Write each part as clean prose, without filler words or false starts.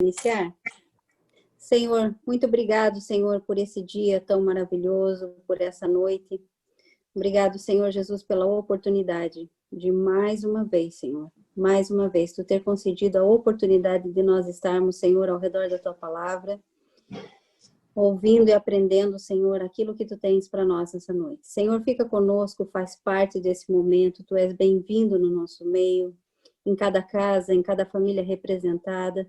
Iniciar? Senhor, muito obrigado, Senhor, por esse dia tão maravilhoso, por essa noite. Obrigado, Senhor Jesus, pela oportunidade de mais uma vez, Senhor, mais uma vez, Tu ter concedido a oportunidade de nós estarmos, Senhor, ao redor da Tua palavra, ouvindo e aprendendo, Senhor, aquilo que Tu tens para nós nessa noite. Senhor, fica conosco, faz parte desse momento, Tu és bem-vindo no nosso meio, em cada casa, em cada família representada.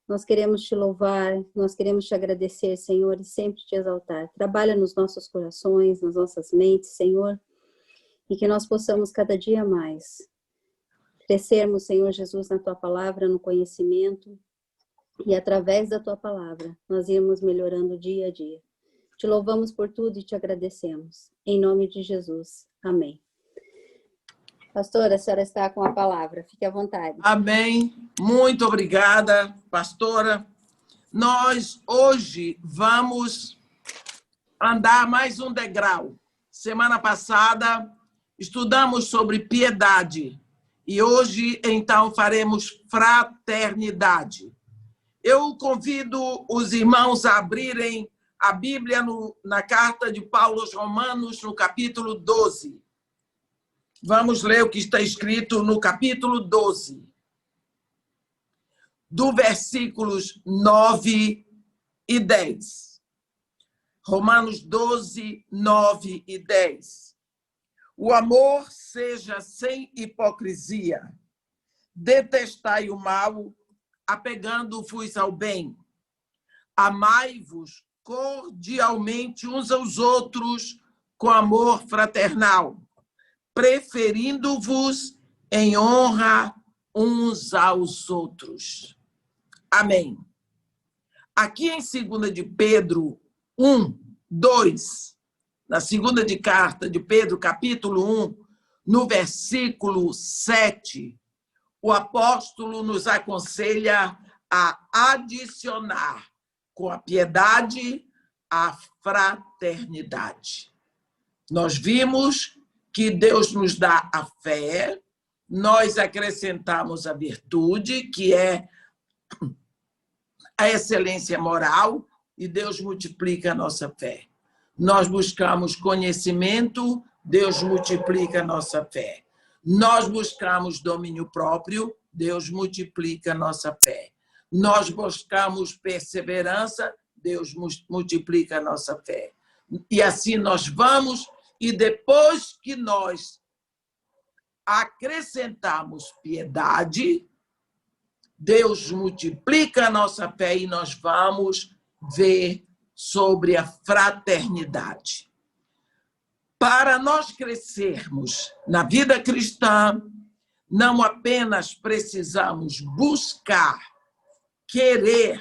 Nós queremos Te louvar, nós queremos Te agradecer, Senhor, e sempre Te exaltar. Trabalha nos nossos corações, nas nossas mentes, Senhor, e que nós possamos cada dia mais crescermos, Senhor Jesus, na Tua palavra, no conhecimento, e através da Tua palavra, nós irmos melhorando dia a dia. Te louvamos por tudo e Te agradecemos. Em nome de Jesus. Amém. Pastora, a senhora está com a palavra. Fique à vontade. Amém. Muito obrigada, pastora. Nós hoje vamos andar mais um degrau. Semana passada estudamos sobre piedade e hoje, então, faremos fraternidade. Eu convido os irmãos a abrirem a Bíblia na carta de Paulo aos Romanos, no capítulo 12. Vamos ler o que está escrito no capítulo 12, do versículos 9 e 10. Romanos 12, 9 e 10. O amor seja sem hipocrisia. Detestai o mal, apegando-vos ao bem. Amai-vos cordialmente uns aos outros com amor fraternal, preferindo-vos em honra uns aos outros. Amém. Aqui em 2 de Pedro 1, 2, na segunda de carta de Pedro, capítulo 1, no versículo 7, o apóstolo nos aconselha a adicionar com a piedade a fraternidade. Nós vimos que Deus nos dá a fé, nós acrescentamos a virtude, que é a excelência moral, e Deus multiplica a nossa fé. Nós buscamos conhecimento, Deus multiplica a nossa fé. Nós buscamos domínio próprio, Deus multiplica a nossa fé. Nós buscamos perseverança, Deus multiplica a nossa fé. E assim nós vamos. E depois que nós acrescentamos piedade, Deus multiplica a nossa fé e nós vamos ver sobre a fraternidade. Para nós crescermos na vida cristã, não apenas precisamos buscar, querer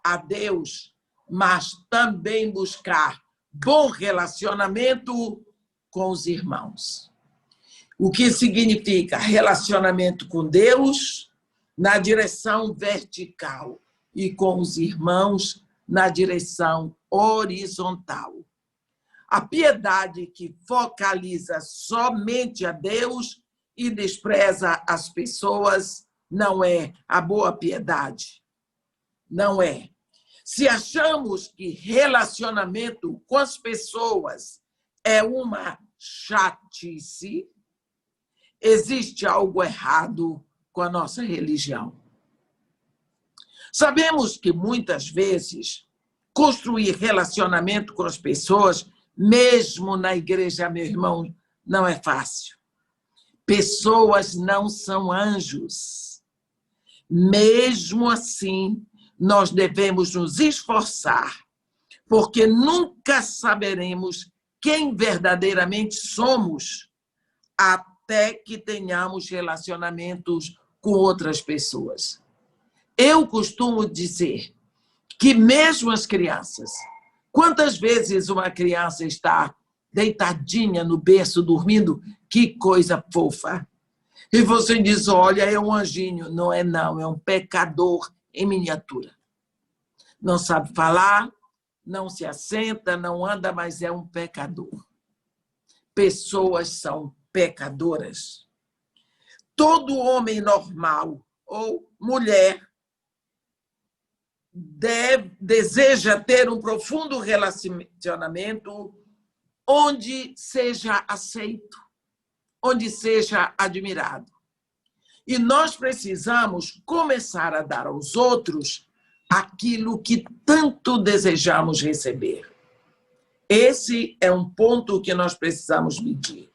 a Deus, mas também buscar bom relacionamento com os irmãos. O que significa relacionamento com Deus na direção vertical e com os irmãos na direção horizontal. A piedade que focaliza somente a Deus e despreza as pessoas não é a boa piedade. Não é. Se achamos que relacionamento com as pessoas é uma chatice, existe algo errado com a nossa religião. Sabemos que muitas vezes construir relacionamento com as pessoas, mesmo na igreja, meu irmão, não é fácil. Pessoas não são anjos. Mesmo assim, nós devemos nos esforçar, porque nunca saberemos quem verdadeiramente somos até que tenhamos relacionamentos com outras pessoas. Eu costumo dizer que mesmo as crianças, quantas vezes uma criança está deitadinha no berço, dormindo, que coisa fofa. E você diz, olha, é um anjinho. Não é não, é um pecador em miniatura. Não sabe falar, não se assenta, não anda, mas é um pecador. Pessoas são pecadoras. Todo homem normal ou mulher deseja ter um profundo relacionamento onde seja aceito, onde seja admirado. E nós precisamos começar a dar aos outros aquilo que tanto desejamos receber. Esse é um ponto que nós precisamos medir.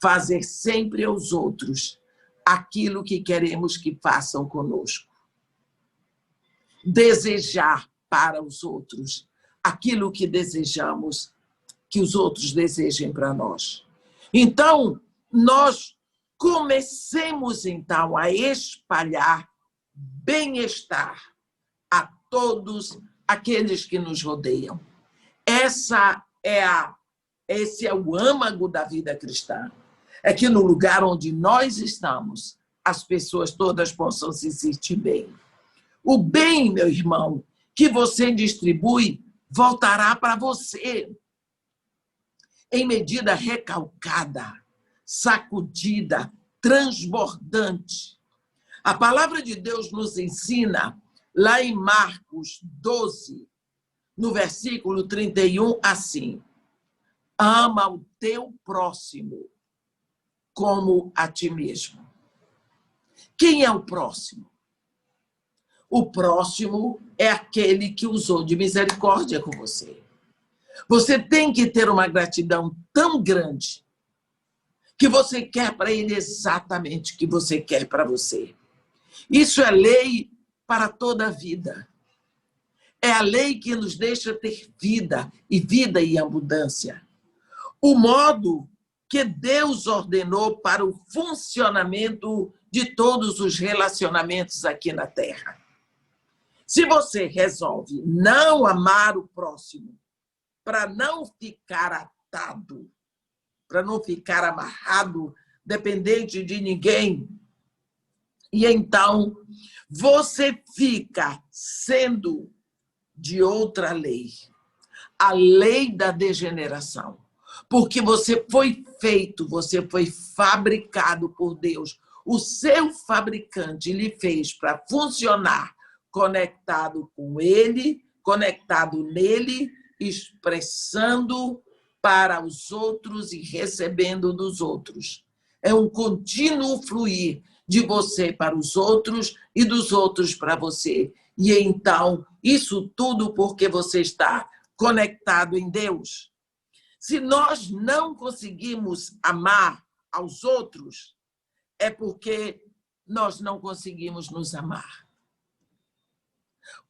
Fazer sempre aos outros aquilo que queremos que façam conosco. Desejar para os outros aquilo que desejamos que os outros desejem para nós. Então, nós comecemos, então, a espalhar bem-estar a todos aqueles que nos rodeiam. Esse é o âmago da vida cristã. É que no lugar onde nós estamos, as pessoas todas possam se sentir bem. O bem, meu irmão, que você distribui, voltará para você em medida recalcada, sacudida, transbordante. A palavra de Deus nos ensina, lá em Marcos 12, no versículo 31, assim: ama o teu próximo como a ti mesmo. Quem é o próximo? O próximo é aquele que usou de misericórdia com você. Você tem que ter uma gratidão tão grande que você quer para ele exatamente o que você quer para você. Isso é lei para toda a vida. É a lei que nos deixa ter vida em abundância. O modo que Deus ordenou para o funcionamento de todos os relacionamentos aqui na Terra. Se você resolve não amar o próximo, para não ficar atado, para não ficar amarrado, dependente de ninguém, e então você fica sendo de outra lei, a lei da degeneração, porque você foi feito, você foi fabricado por Deus. O seu fabricante lhe fez para funcionar conectado com ele, conectado nele, expressando para os outros e recebendo dos outros. É um contínuo fluir de você para os outros e dos outros para você. E então, isso tudo porque você está conectado em Deus. Se nós não conseguimos amar aos outros, é porque nós não conseguimos nos amar.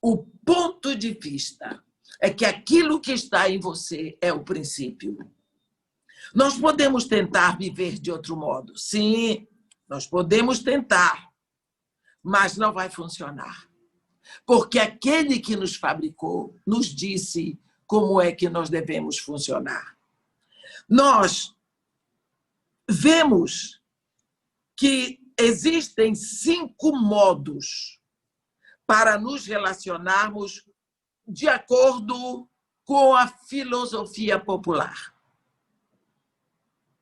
O ponto de vista é que aquilo que está em você é o princípio. Nós podemos tentar viver de outro modo. Sim, nós podemos tentar, mas não vai funcionar. Porque aquele que nos fabricou nos disse como é que nós devemos funcionar. Nós vemos que existem 5 modos para nos relacionarmos de acordo com a filosofia popular.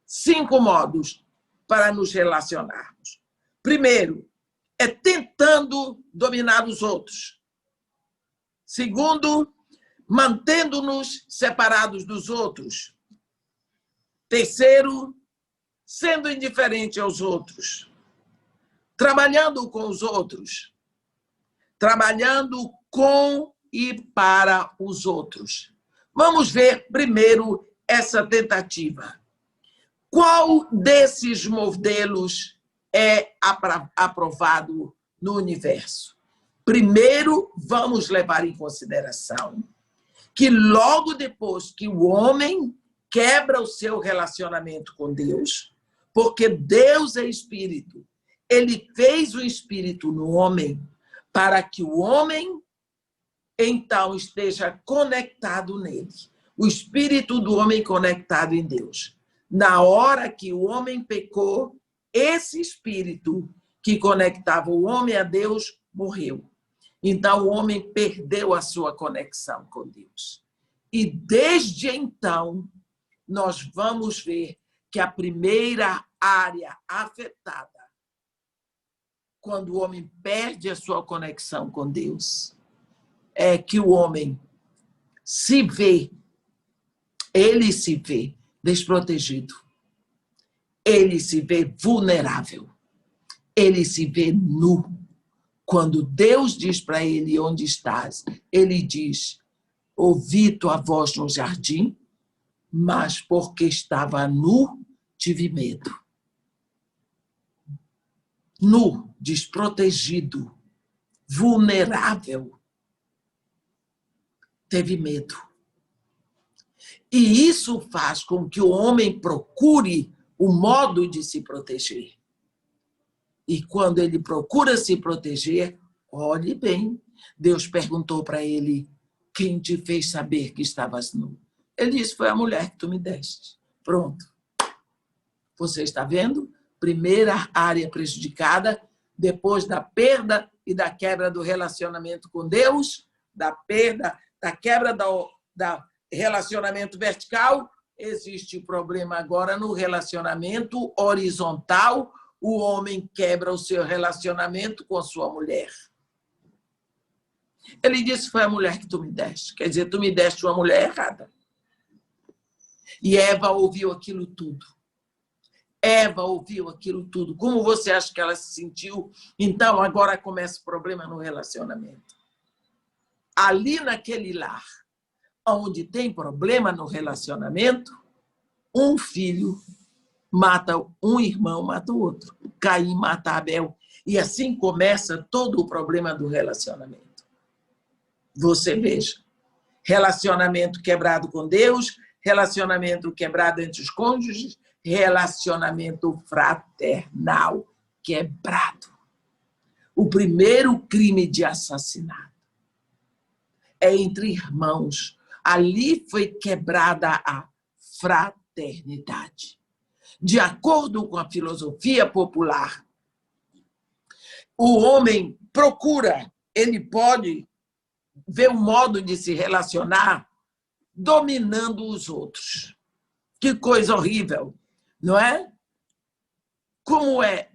5 modos para nos relacionarmos. Primeiro, é tentando dominar os outros. Segundo, mantendo-nos separados dos outros. Terceiro, sendo indiferente aos outros. Trabalhando com os outros. Trabalhando com e para os outros. Vamos ver primeiro essa tentativa. Qual desses modelos é aprovado no universo? Primeiro, vamos levar em consideração que logo depois que o homem quebra o seu relacionamento com Deus, porque Deus é espírito, ele fez o espírito no homem para que o homem então esteja conectado nele. O espírito do homem conectado em Deus. Na hora que o homem pecou, esse espírito que conectava o homem a Deus morreu. Então, o homem perdeu a sua conexão com Deus. E desde então, nós vamos ver que a primeira área afetada, quando o homem perde a sua conexão com Deus, é que o homem ele se vê desprotegido, ele se vê vulnerável, ele se vê nu. Quando Deus diz para ele: onde estás? Ele diz: ouvi tua voz no jardim, mas porque estava nu, tive medo. Nu, desprotegido, vulnerável, teve medo. E isso faz com que o homem procure o modo de se proteger. E quando ele procura se proteger, olhe bem, Deus perguntou para ele: quem te fez saber que estavas nu? Ele disse: foi a mulher que tu me deste. Pronto. Você está vendo? Primeira área prejudicada, depois da perda e da quebra do relacionamento com Deus, da quebra do relacionamento vertical, existe problema agora no relacionamento horizontal. O homem quebra o seu relacionamento com a sua mulher. Ele disse: foi a mulher que tu me deste. Quer dizer, tu me deste uma mulher errada. E Eva ouviu aquilo tudo. Eva ouviu aquilo tudo. Como você acha que ela se sentiu? Então, agora começa o problema no relacionamento. Ali naquele lar, onde tem problema no relacionamento, um filho mata um irmão, mata o outro. Caim mata Abel. E assim começa todo o problema do relacionamento. Você veja, relacionamento quebrado com Deus, relacionamento quebrado entre os cônjuges, relacionamento fraternal quebrado. O primeiro crime de assassinato é entre irmãos. Ali foi quebrada a fraternidade. De acordo com a filosofia popular, o homem procura, ele pode ver um modo de se relacionar dominando os outros. Que coisa horrível, não é? Como é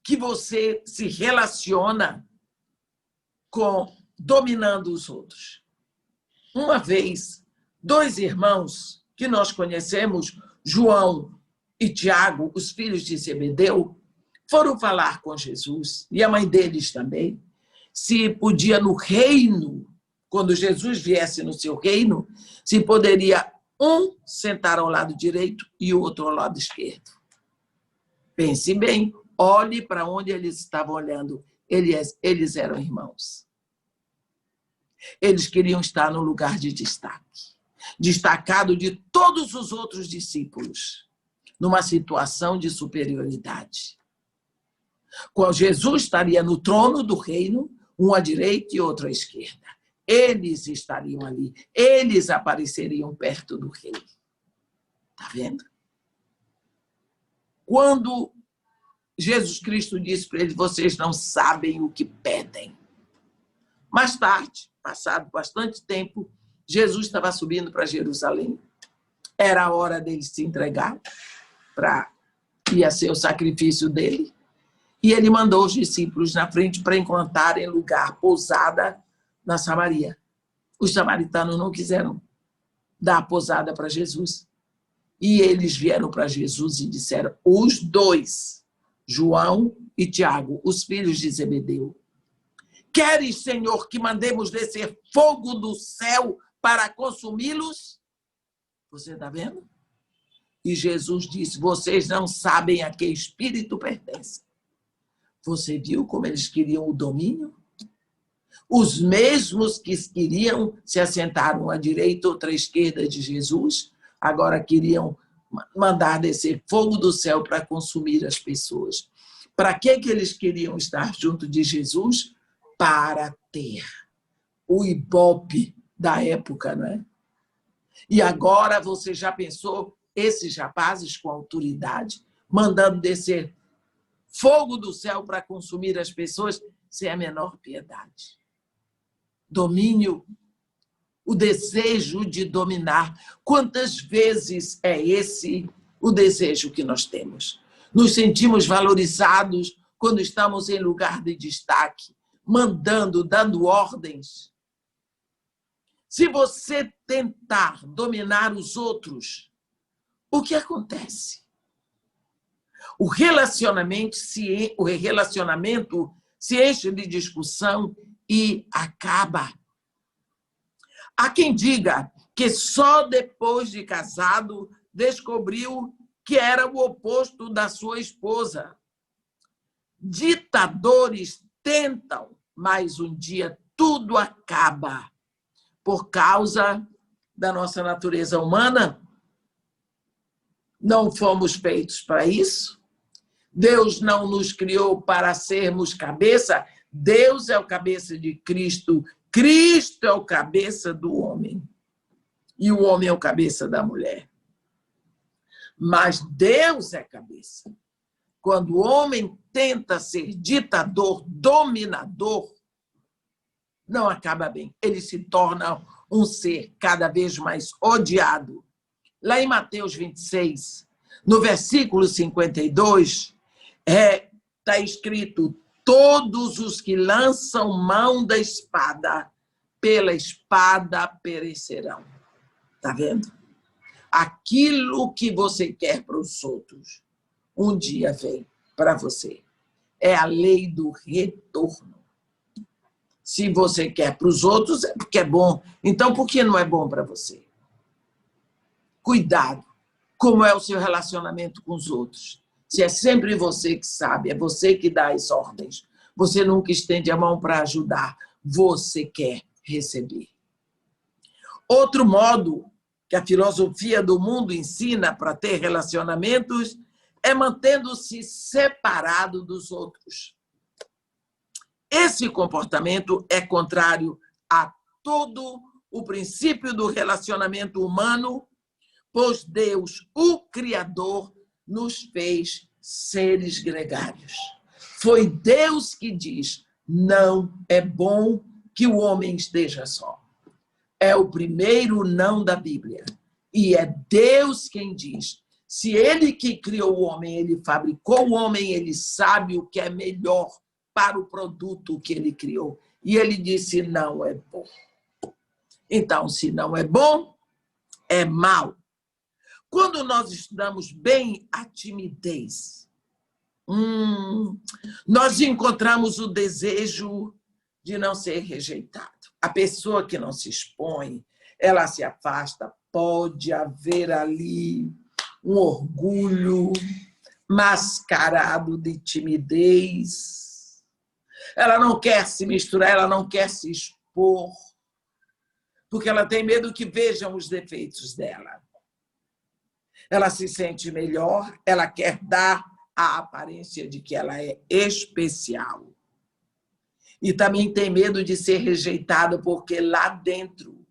que você se relaciona dominando os outros? Uma vez, dois irmãos que nós conhecemos, João e Tiago, os filhos de Zebedeu, foram falar com Jesus, e a mãe deles também, se podia no reino, quando Jesus viesse no seu reino, se poderia um sentar ao lado direito e o outro ao lado esquerdo. Pense bem, olhe para onde eles estavam olhando. Eles eram irmãos. Eles queriam estar no lugar de destaque, destacado de todos os outros discípulos, numa situação de superioridade. Quando Jesus estaria no trono do reino, um à direita e outro à esquerda. Eles estariam ali, eles apareceriam perto do rei. Está vendo? Quando Jesus Cristo disse para eles: vocês não sabem o que pedem. Mais tarde, passado bastante tempo, Jesus estava subindo para Jerusalém. Era a hora dele se entregar, ia ser o sacrifício dele. E ele mandou os discípulos na frente para encontrarem lugar, pousada na Samaria. Os samaritanos não quiseram dar pousada para Jesus. E eles vieram para Jesus e disseram, os dois, João e Tiago, os filhos de Zebedeu: queres, Senhor, que mandemos descer fogo do céu para consumi-los? Você está vendo? E Jesus disse: vocês não sabem a que espírito pertence. Você viu como eles queriam o domínio? Os mesmos que queriam se assentaram à direita, outra à esquerda de Jesus, agora queriam mandar descer fogo do céu para consumir as pessoas. Para que eles queriam estar junto de Jesus? Para ter o ibope da época, não é? E agora você já pensou esses rapazes com autoridade, mandando descer fogo do céu para consumir as pessoas, sem a menor piedade. Domínio, o desejo de dominar. Quantas vezes é esse o desejo que nós temos? Nos sentimos valorizados quando estamos em lugar de destaque, mandando, dando ordens. Se você tentar dominar os outros, o que acontece? O relacionamento se enche de discussão e acaba. Há quem diga que só depois de casado descobriu que era o oposto da sua esposa. Ditadores tentam, mas um dia tudo acaba por causa da nossa natureza humana. Não fomos feitos para isso. Deus não nos criou para sermos cabeça. Deus é o cabeça de Cristo. Cristo é o cabeça do homem. E o homem é o cabeça da mulher. Mas Deus é cabeça. Quando o homem tenta ser ditador, dominador, não acaba bem. Ele se torna um ser cada vez mais odiado. Lá em Mateus 26, no versículo 52, está escrito: todos os que lançam mão da espada, pela espada perecerão. Está vendo? Aquilo que você quer para os outros, um dia vem para você. É a lei do retorno. Se você quer para os outros, é porque é bom. Então, por que não é bom para você? Cuidado. Como é o seu relacionamento com os outros? Se é sempre você que sabe, é você que dá as ordens. Você nunca estende a mão para ajudar. Você quer receber. Outro modo que a filosofia do mundo ensina para ter relacionamentos é mantendo-se separado dos outros. Esse comportamento é contrário a todo o princípio do relacionamento humano, pois Deus, o Criador, nos fez seres gregários. Foi Deus que diz: não é bom que o homem esteja só. É o primeiro não da Bíblia. E é Deus quem diz. Se ele que criou o homem, ele fabricou o homem, ele sabe o que é melhor para o produto que ele criou. E ele disse: não é bom. Então, se não é bom, é mal. Quando nós estudamos bem a timidez, nós encontramos o desejo de não ser rejeitado. A pessoa que não se expõe, ela se afasta. Pode haver ali um orgulho mascarado de timidez. Ela não quer se misturar, ela não quer se expor, porque ela tem medo que vejam os defeitos dela. Ela se sente melhor, ela quer dar a aparência de que ela é especial. E também tem medo de ser rejeitada, porque lá dentro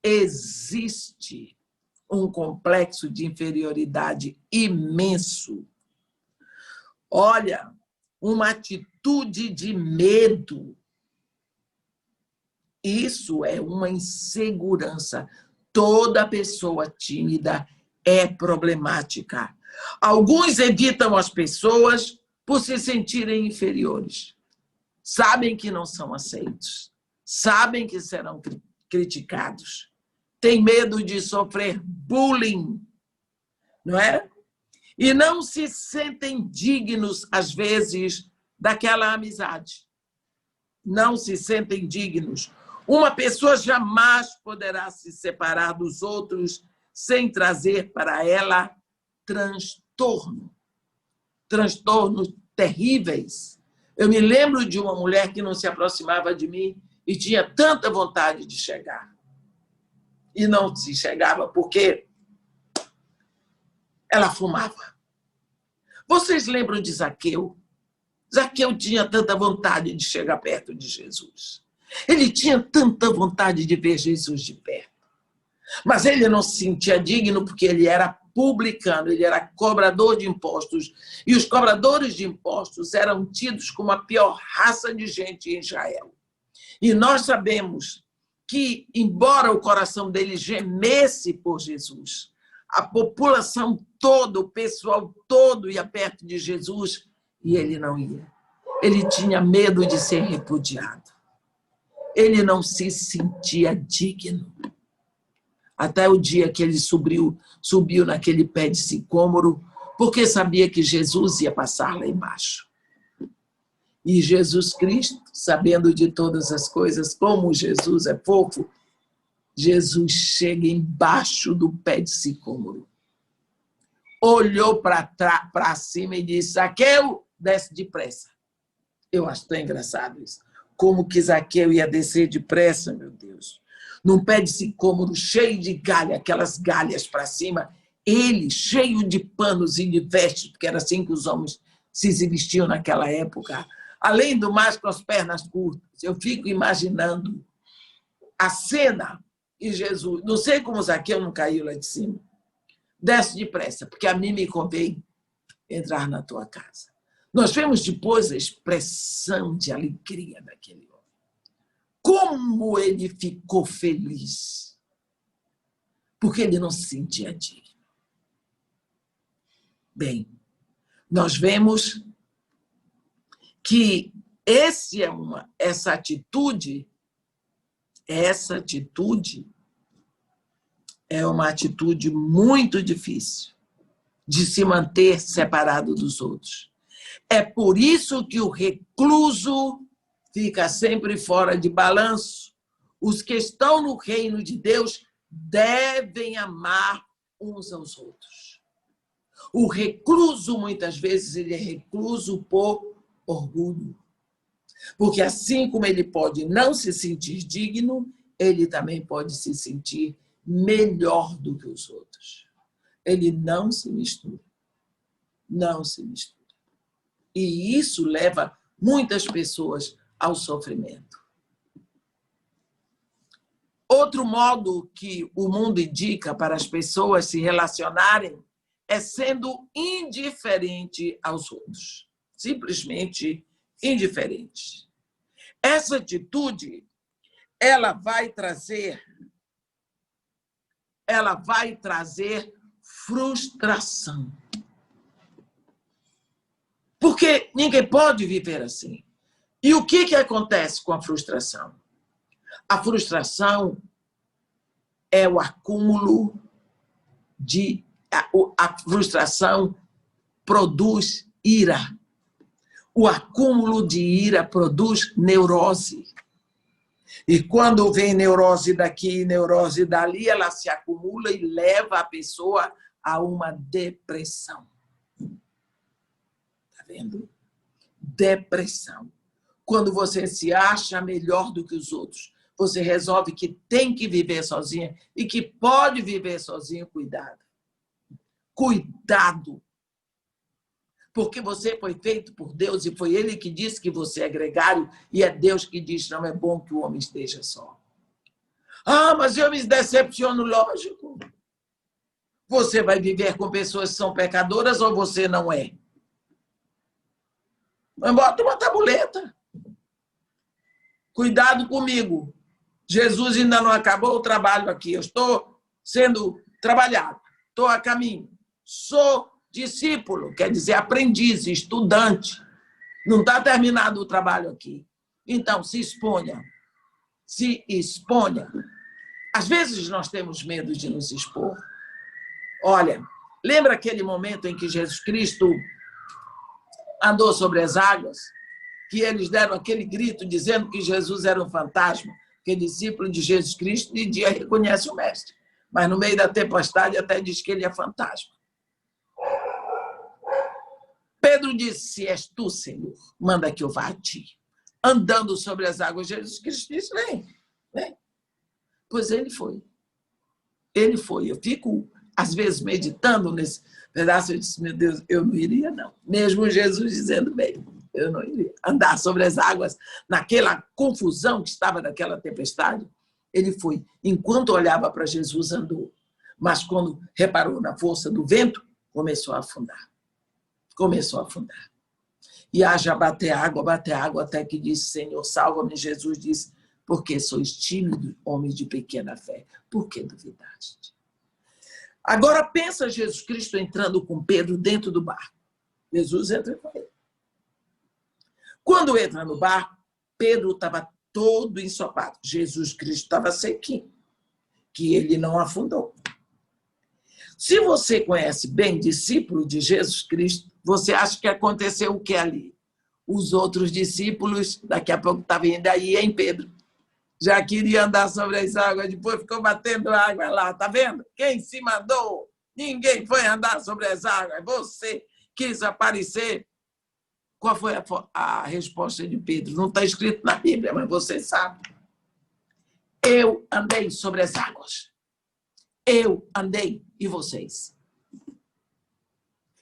existe um complexo de inferioridade imenso. Olha, uma atitude de medo. Isso é uma insegurança. Toda pessoa tímida é problemática. Alguns evitam as pessoas por se sentirem inferiores. Sabem que não são aceitos. Sabem que serão criticados. Têm medo de sofrer bullying, não é? E não se sentem dignos, às vezes, daquela amizade. Não se sentem dignos. Uma pessoa jamais poderá se separar dos outros sem trazer para ela transtorno. Transtornos terríveis. Eu me lembro de uma mulher que não se aproximava de mim e tinha tanta vontade de chegar. E não se chegava porque ela fumava. Vocês lembram de Zaqueu? Zaqueu tinha tanta vontade de chegar perto de Jesus. Ele tinha tanta vontade de ver Jesus de perto. Mas ele não se sentia digno porque ele era publicano, ele era cobrador de impostos. E os cobradores de impostos eram tidos como a pior raça de gente em Israel. E nós sabemos que, embora o coração dele gemesse por Jesus, a população toda, o pessoal todo ia perto de Jesus e ele não ia. Ele tinha medo de ser repudiado. Ele não se sentia digno. Até o dia que ele subiu naquele pé de sicômoro, porque sabia que Jesus ia passar lá embaixo. E Jesus Cristo, sabendo de todas as coisas, como Jesus é fofo, Jesus chega embaixo do pé de sicômoro. Olhou para cima e disse: Zaqueu, desce depressa. Eu acho tão engraçado isso. Como que Zaqueu ia descer depressa, meu Deus. Num pé de sicômoro cheio de galha, aquelas galhas para cima, ele cheio de panos e de vestes, porque era assim que os homens se vestiam naquela época. Além do mais, com as pernas curtas. Eu fico imaginando a cena e Jesus. Não sei como Zaqueu não caiu lá de cima. Desce depressa, porque a mim me convém entrar na tua casa. Nós vemos depois a expressão de alegria daquele homem. Como ele ficou feliz. Porque ele não se sentia digno. Bem, nós vemos que essa atitude é uma atitude muito difícil de se manter separado dos outros. É por isso que o recluso fica sempre fora de balanço. Os que estão no reino de Deus devem amar uns aos outros. O recluso, muitas vezes, ele é recluso por orgulho. Porque assim como ele pode não se sentir digno, ele também pode se sentir melhor do que os outros. Ele não se mistura. Não se mistura. E isso leva muitas pessoas ao sofrimento. Outro modo que o mundo indica para as pessoas se relacionarem é sendo indiferente aos outros. Simplesmente indiferente. Essa atitude, ela vai trazer frustração. Porque ninguém pode viver assim. E o que acontece com a frustração? A frustração é o acúmulo de... A frustração produz ira. O acúmulo de ira produz neurose. E quando vem neurose daqui, neurose dali, ela se acumula e leva a pessoa a uma depressão. Está vendo? Depressão. Quando você se acha melhor do que os outros, você resolve que tem que viver sozinha e que pode viver sozinho, cuidado. Cuidado. Porque você foi feito por Deus e foi Ele que disse que você é gregário e é Deus que diz não é bom que o homem esteja só. Ah, mas eu me decepciono, lógico. Você vai viver com pessoas que são pecadoras ou você não é? Mas bota uma tabuleta. Cuidado comigo. Jesus ainda não acabou o trabalho aqui. Eu estou sendo trabalhado. Estou a caminho. Sou discípulo, quer dizer aprendiz, estudante. Não está terminado o trabalho aqui. Então, se exponha. Se exponha. Às vezes nós temos medo de nos expor. Olha, lembra aquele momento em que Jesus Cristo andou sobre as águas? Que eles deram aquele grito dizendo que Jesus era um fantasma, que discípulo de Jesus Cristo de dia reconhece o mestre. Mas no meio da tempestade até diz que ele é fantasma. Pedro disse, se és tu, Senhor, manda que eu vá a ti. Andando sobre as águas, Jesus Cristo disse, vem. Pois ele foi. Ele foi. Eu fico, às vezes, meditando nesse pedaço. Eu disse, meu Deus, eu não iria, não. Mesmo Jesus dizendo, bem, eu não iria. Andar sobre as águas, naquela confusão que estava naquela tempestade, ele foi. Enquanto olhava para Jesus, andou. Mas quando reparou na força do vento, começou a afundar. Começou a afundar. E haja bater água, até que disse, Senhor, salva-me. Jesus disse, porque sois tímido, homem de pequena fé. Por que duvidaste? Agora pensa Jesus Cristo entrando com Pedro dentro do barco. Jesus entra com ele. Quando entra no barco, Pedro estava todo ensopado. Jesus Cristo estava sequinho, que ele não afundou. Se você conhece bem discípulo de Jesus Cristo, você acha que aconteceu o que ali? Os outros discípulos, daqui a pouco estava indo aí, hein, Pedro? Já queria andar sobre as águas, depois ficou batendo água lá, tá vendo? Quem se mandou? Ninguém foi andar sobre as águas, você quis aparecer. Qual foi a resposta de Pedro? Não está escrito na Bíblia, mas você sabe. Eu andei sobre as águas. Eu andei, e vocês?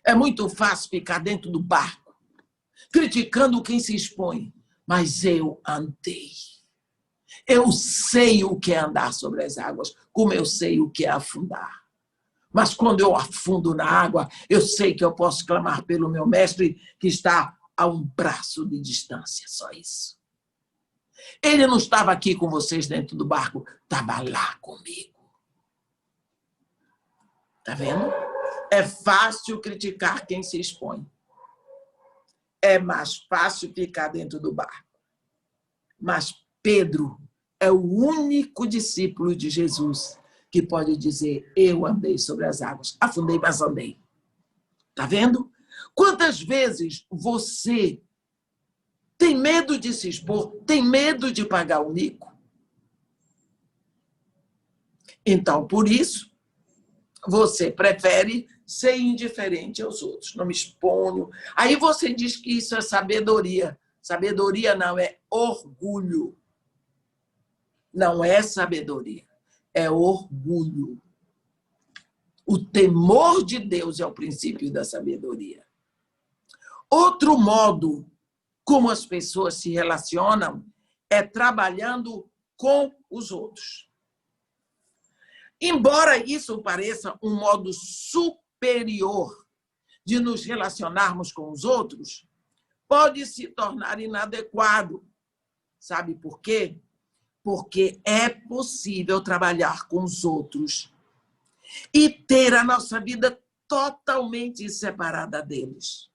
É muito fácil ficar dentro do barco, criticando quem se expõe, mas eu andei. Eu sei o que é andar sobre as águas, como eu sei o que é afundar. Mas quando eu afundo na água, eu sei que eu posso clamar pelo meu mestre, que está a um braço de distância, só isso. Ele não estava aqui com vocês dentro do barco, estava lá comigo. Está vendo? É fácil criticar quem se expõe. É mais fácil ficar dentro do barco. Mas Pedro é o único discípulo de Jesus que pode dizer, eu andei sobre as águas. Afundei, mas andei. Está vendo? Quantas vezes você tem medo de se expor, tem medo de pagar o mico? Então, por isso, você prefere ser indiferente aos outros, não me exponho. Aí você diz que isso é sabedoria. Sabedoria não, é orgulho. Não é sabedoria, é orgulho. O temor de Deus é o princípio da sabedoria. Outro modo como as pessoas se relacionam é trabalhando com os outros. Embora isso pareça um modo superior de nos relacionarmos com os outros, pode se tornar inadequado. Sabe por quê? Porque é possível trabalhar com os outros e ter a nossa vida totalmente separada deles.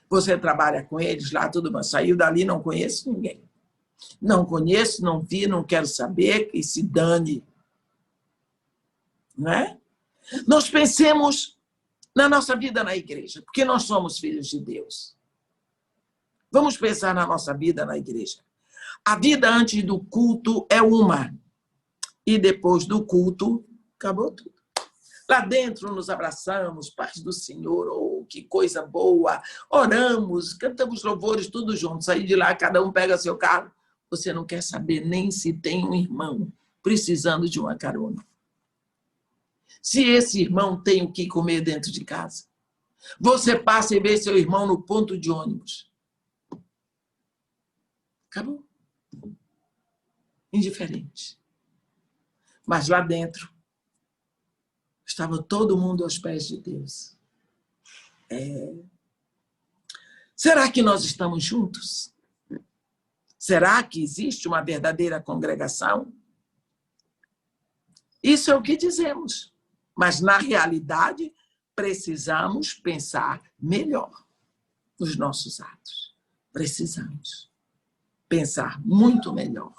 Você trabalha com eles lá, tudo bem, saiu dali, não conheço ninguém. Não conheço, não vi, não quero saber, que se dane. Não é? Nós pensemos na nossa vida na igreja, porque nós somos filhos de Deus. Vamos pensar na nossa vida na igreja. A vida antes do culto é uma, e depois do culto, acabou tudo. Lá dentro nos abraçamos, paz do Senhor, oh, que coisa boa, oramos, cantamos louvores, tudo junto. Saí de lá, cada um pega seu carro. Você não quer saber nem se tem um irmão precisando de uma carona. Se esse irmão tem o que comer dentro de casa. Você passa e vê seu irmão no ponto de ônibus. Acabou. Indiferente. Mas lá dentro, estava todo mundo aos pés de Deus. Será que nós estamos juntos? Será que existe uma verdadeira congregação? Isso é o que dizemos. Mas, na realidade, precisamos pensar melhor nos nossos atos. Precisamos pensar muito melhor.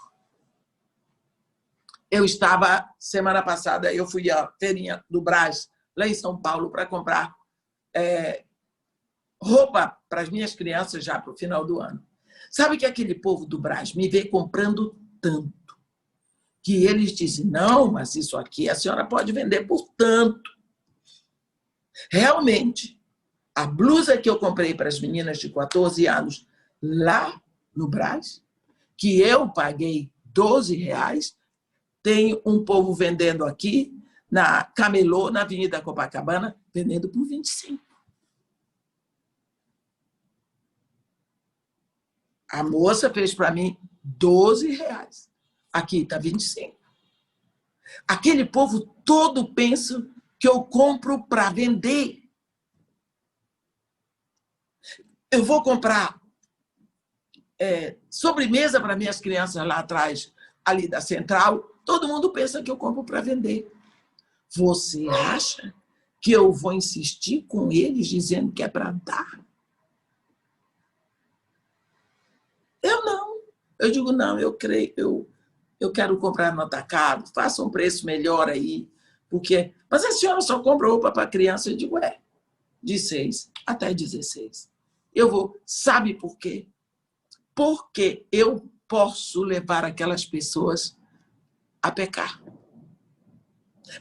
Eu estava, semana passada, eu fui à feirinha do Brás, lá em São Paulo, para comprar roupa para as minhas crianças já para o final do ano. Sabe que aquele povo do Brás me vê comprando tanto, que eles dizem, não, mas isso aqui a senhora pode vender por tanto. Realmente, a blusa que eu comprei para as meninas de 14 anos lá no Brás, que eu paguei R$12, tem um povo vendendo aqui, na Camelô, na Avenida Copacabana, vendendo por 25. A moça fez para mim R$12. Aqui está 25. Aquele povo todo pensa que eu compro para vender. Eu vou comprar sobremesa para minhas crianças lá atrás, ali da Central. Todo mundo pensa que eu compro para vender. Você acha que eu vou insistir com eles dizendo que é para dar? Eu não. Eu digo, não, eu creio, eu quero comprar no atacado, faça um preço melhor aí, porque... Mas a senhora só compra roupa para criança? Eu digo, de 6 até 16. Eu vou, sabe por quê? Porque eu posso levar aquelas pessoas a pecar.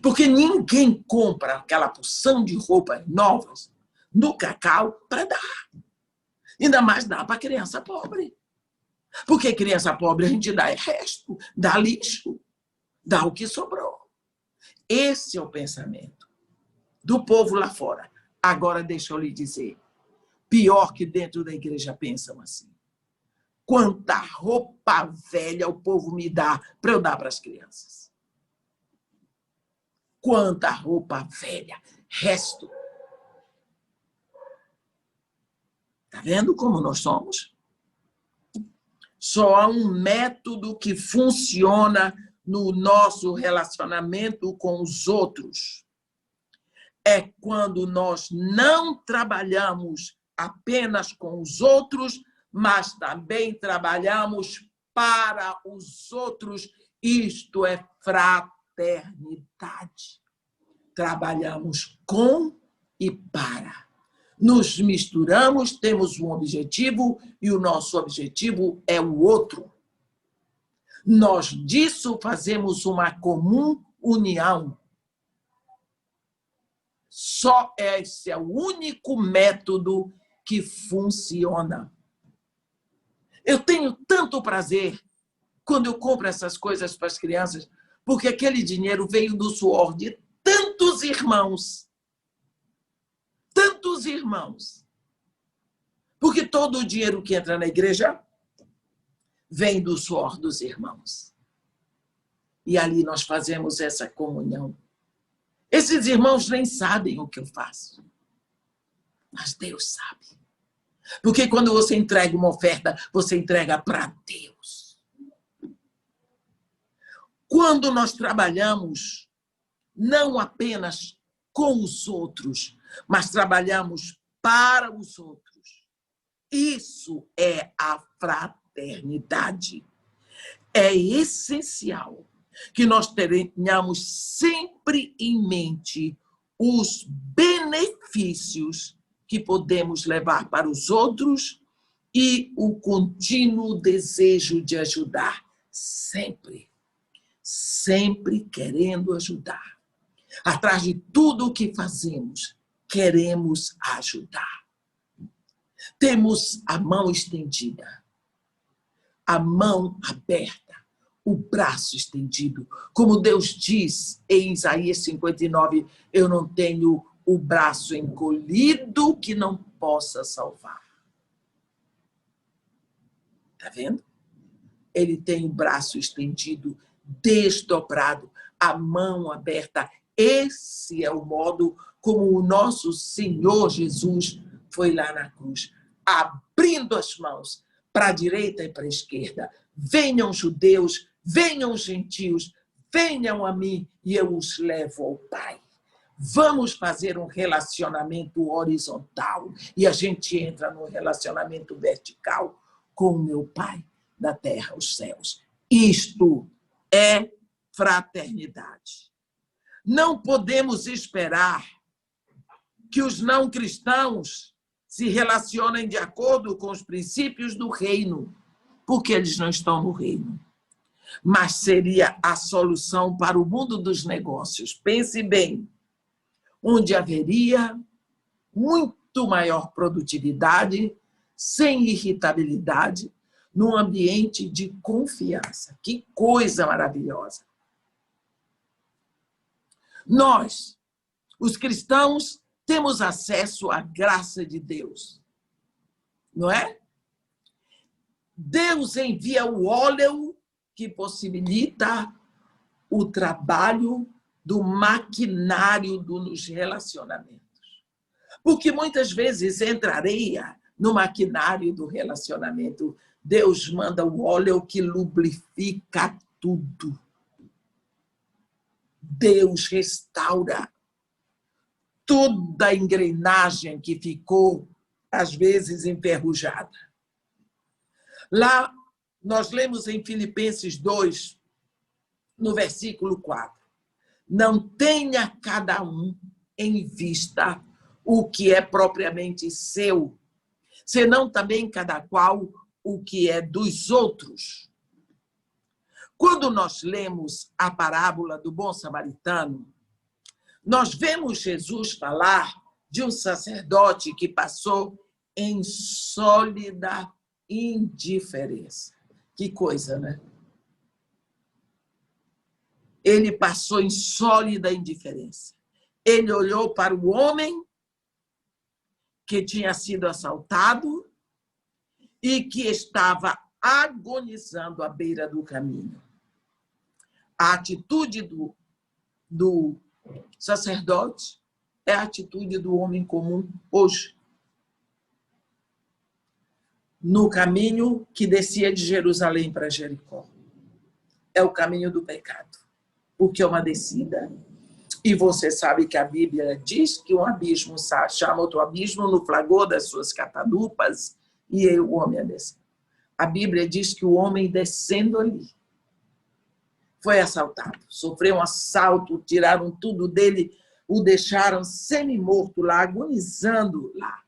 Porque ninguém compra aquela porção de roupas novas no Cacau para dar. Ainda mais dá para criança pobre. Porque criança pobre a gente dá resto, dá lixo, dá o que sobrou. Esse é o pensamento do povo lá fora. Agora, deixa eu lhe dizer, pior que dentro da igreja pensam assim. Quanta roupa velha o povo me dá para eu dar para as crianças. Quanta roupa velha, resto. Está vendo como nós somos? Só há um método que funciona no nosso relacionamento com os outros. É quando nós não trabalhamos apenas com os outros, mas também trabalhamos para os outros. Isto é fraternidade. Trabalhamos com e para. Nos misturamos, temos um objetivo e o nosso objetivo é o outro. Nós disso fazemos uma comum união. Só esse é o único método que funciona. Eu tenho tanto prazer quando eu compro essas coisas para as crianças, porque aquele dinheiro veio do suor de tantos irmãos. Tantos irmãos. Porque todo o dinheiro que entra na igreja vem do suor dos irmãos. E ali nós fazemos essa comunhão. Esses irmãos nem sabem o que eu faço. Mas Deus sabe. Porque quando você entrega uma oferta, você entrega para Deus. Quando nós trabalhamos não apenas com os outros, mas trabalhamos para os outros. Isso é a fraternidade. É essencial que nós tenhamos sempre em mente os benefícios que podemos levar para os outros e o contínuo desejo de ajudar, sempre, sempre querendo ajudar. Atrás de tudo o que fazemos, queremos ajudar. Temos a mão estendida, a mão aberta, o braço estendido. Como Deus diz em Isaías 59, eu não tenho o braço encolhido que não possa salvar. Está vendo? Ele tem o braço estendido, desdobrado, a mão aberta. Esse é o modo como o nosso Senhor Jesus foi lá na cruz, abrindo as mãos para a direita e para a esquerda. Venham judeus, venham gentios, venham a mim e eu os levo ao Pai. Vamos fazer um relacionamento horizontal e a gente entra num relacionamento vertical com o meu Pai da terra aos céus. Isto é fraternidade. Não podemos esperar que os não cristãos se relacionem de acordo com os princípios do reino, porque eles não estão no reino. Mas seria a solução para o mundo dos negócios. Pense bem, onde haveria muito maior produtividade, sem irritabilidade, num ambiente de confiança. Que coisa maravilhosa! Nós, os cristãos, temos acesso à graça de Deus, não é? Deus envia o óleo que possibilita o trabalho do maquinário dos relacionamentos. Porque muitas vezes entra areia no maquinário do relacionamento. Deus manda o óleo que lubrifica tudo. Deus restaura toda a engrenagem que ficou, às vezes, enferrujada. Lá, nós lemos em Filipenses 2, no versículo 4. Não tenha cada um em vista o que é propriamente seu, senão também cada qual o que é dos outros. Quando nós lemos a parábola do bom samaritano, nós vemos Jesus falar de um sacerdote que passou em sólida indiferença. Que coisa, né? Ele passou em sólida indiferença. Ele olhou para o homem que tinha sido assaltado e que estava agonizando à beira do caminho. A atitude do sacerdote é a atitude do homem comum hoje. No caminho que descia de Jerusalém para Jericó. É o caminho do pecado, porque é uma descida. E você sabe que a Bíblia diz que um abismo chama outro abismo no flagor das suas catadupas, e o homem a descer. A Bíblia diz que o homem descendo ali foi assaltado, sofreu um assalto, tiraram tudo dele, o deixaram semi-morto lá, agonizando lá.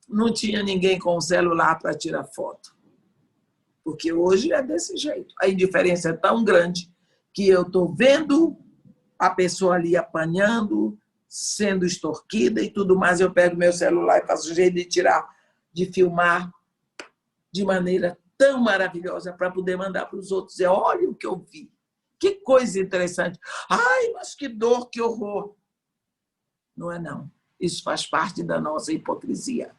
Não tinha ninguém com o celular para tirar foto. Porque hoje é desse jeito. A indiferença é tão grande que eu estou vendo a pessoa ali apanhando, sendo extorquida e tudo mais. Eu pego meu celular e faço jeito de tirar, de filmar de maneira tão maravilhosa para poder mandar para os outros. Olha o que eu vi. Que coisa interessante. Ai, mas que dor, que horror. Não é não. Isso faz parte da nossa hipocrisia.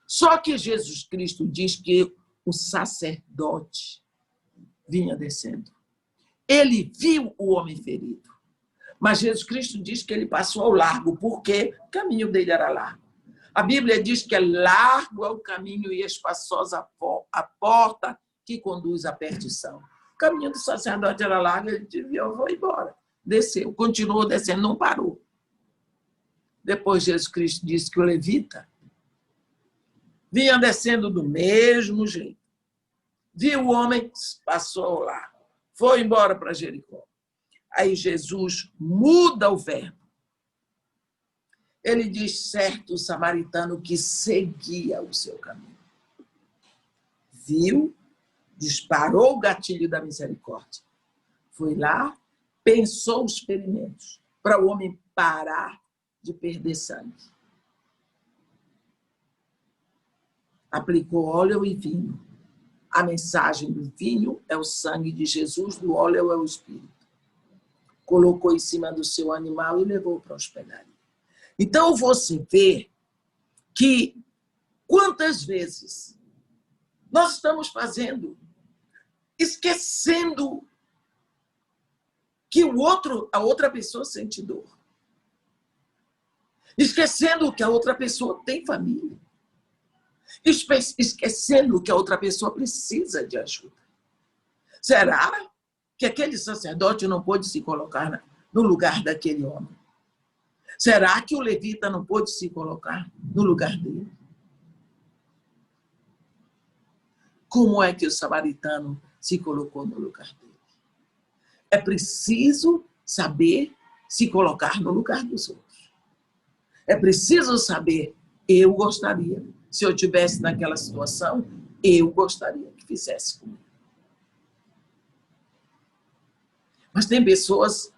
Só que Jesus Cristo diz que o sacerdote vinha descendo. Ele viu o homem ferido. Mas Jesus Cristo diz que ele passou ao largo, porque o caminho dele era largo. A Bíblia diz que é largo é o caminho e espaçosa a porta que conduz à perdição. O caminho do sacerdote era largo, ele disse, eu vou embora. Desceu, continuou descendo, não parou. Depois Jesus Cristo disse que o levita vinha descendo do mesmo jeito. Viu o homem, passou lá, foi embora para Jericó. Aí Jesus muda o verbo. Ele diz, certo samaritano que seguia o seu caminho. Viu, disparou o gatilho da misericórdia. Foi lá, pensou os ferimentos para o homem parar de perder sangue. Aplicou óleo e vinho. A mensagem do vinho é o sangue de Jesus, do óleo é o Espírito. Colocou em cima do seu animal e levou para a hospedaria. Então, você vê que quantas vezes nós estamos fazendo, esquecendo que a outra pessoa sente dor. Esquecendo que a outra pessoa tem família. Esquecendo que a outra pessoa precisa de ajuda. Será que aquele sacerdote não pôde se colocar no lugar daquele homem? Será que o levita não pôde se colocar no lugar dele? Como é que o samaritano se colocou no lugar dele? É preciso saber se colocar no lugar dos outros. É preciso saber, eu gostaria, se eu estivesse naquela situação, eu gostaria que fizesse comigo. Mas tem pessoas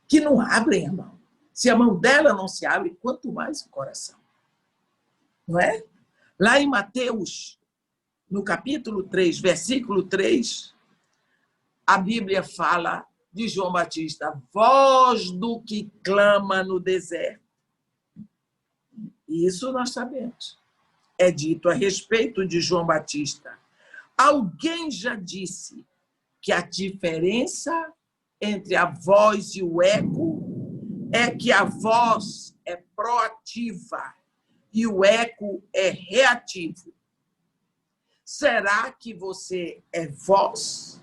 que não abrem a mão. Se a mão dela não se abre, quanto mais o coração. Não é? Lá em Mateus, no capítulo 3, versículo 3, a Bíblia fala de João Batista, voz do que clama no deserto. Isso nós sabemos. É dito a respeito de João Batista. Alguém já disse que a diferença entre a voz e o eco é que a voz é proativa e o eco é reativo. Será que você é voz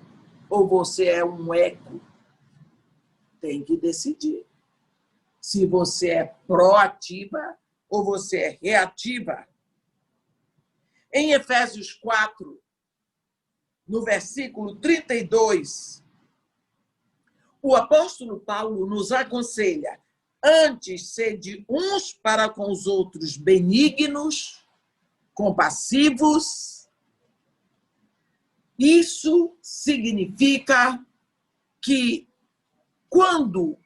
ou você é um eco? Tem que decidir se você é proativa ou você é reativa. Em Efésios 4, no versículo 32, o apóstolo Paulo nos aconselha: antes, sede uns para com os outros benignos, compassivos. Isso significa que quando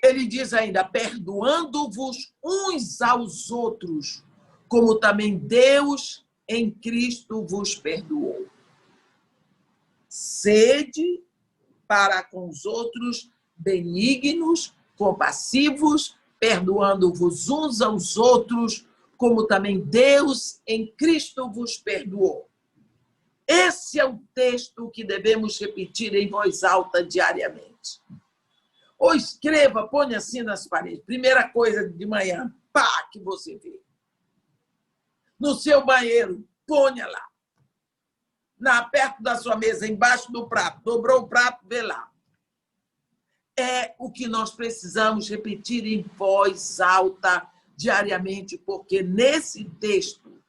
ele diz ainda, perdoando-vos uns aos outros, como também Deus em Cristo vos perdoou. Sede para com os outros benignos, compassivos, perdoando-vos uns aos outros, como também Deus em Cristo vos perdoou. Esse é o texto que devemos repetir em voz alta diariamente. Ou escreva, põe assim nas paredes. Primeira coisa de manhã, pá, que você vê. No seu banheiro, ponha lá. Perto da sua mesa, embaixo do prato. Dobrou o prato, vê lá. É o que nós precisamos repetir em voz alta diariamente, porque nesse texto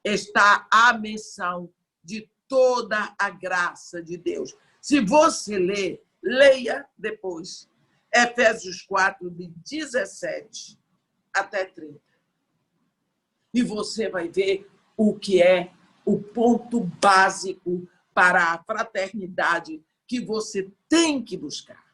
está a menção de toda a graça de Deus. Se você ler, leia depois. Efésios 4, de 17 até 30. E você vai ver o que é o ponto básico para a fraternidade que você tem que buscar.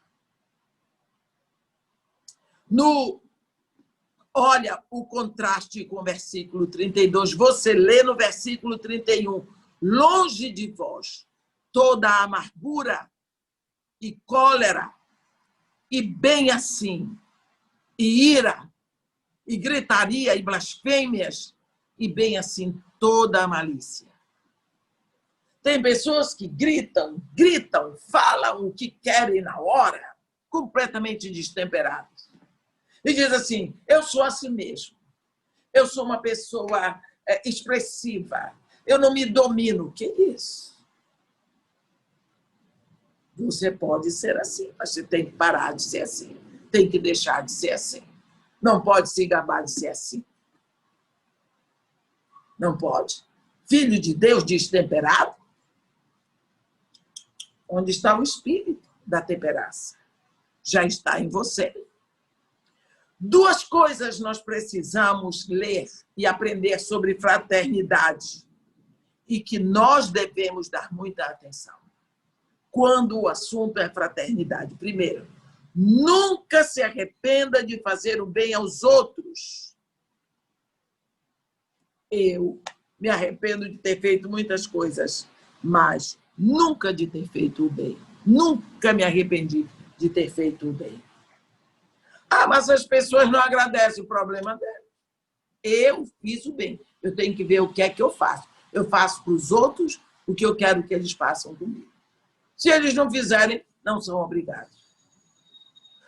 Olha o contraste com o versículo 32. Você lê no versículo 31. Longe de vós toda a amargura e cólera, e bem assim, e ira, e gritaria, e blasfêmias, e bem assim toda a malícia. Tem pessoas que gritam, falam o que querem na hora, completamente destemperadas. E diz assim, eu sou assim mesmo. Eu sou uma pessoa expressiva. Eu não me domino. Que isso? Você pode ser assim, mas você tem que parar de ser assim. Tem que deixar de ser assim. Não pode se gabar de ser assim. Não pode. Filho de Deus destemperado? Onde está o espírito da temperança? Já está em você. Duas coisas nós precisamos ler e aprender sobre fraternidade e que nós devemos dar muita atenção quando o assunto é fraternidade. Primeiro, nunca se arrependa de fazer o bem aos outros. Eu me arrependo de ter feito muitas coisas, mas nunca de ter feito o bem. Nunca me arrependi de ter feito o bem. Ah, mas as pessoas não agradecem, o problema dela. Eu fiz o bem. Eu tenho que ver o que é que eu faço. Eu faço para os outros o que eu quero que eles façam comigo. Se eles não fizerem, não são obrigados.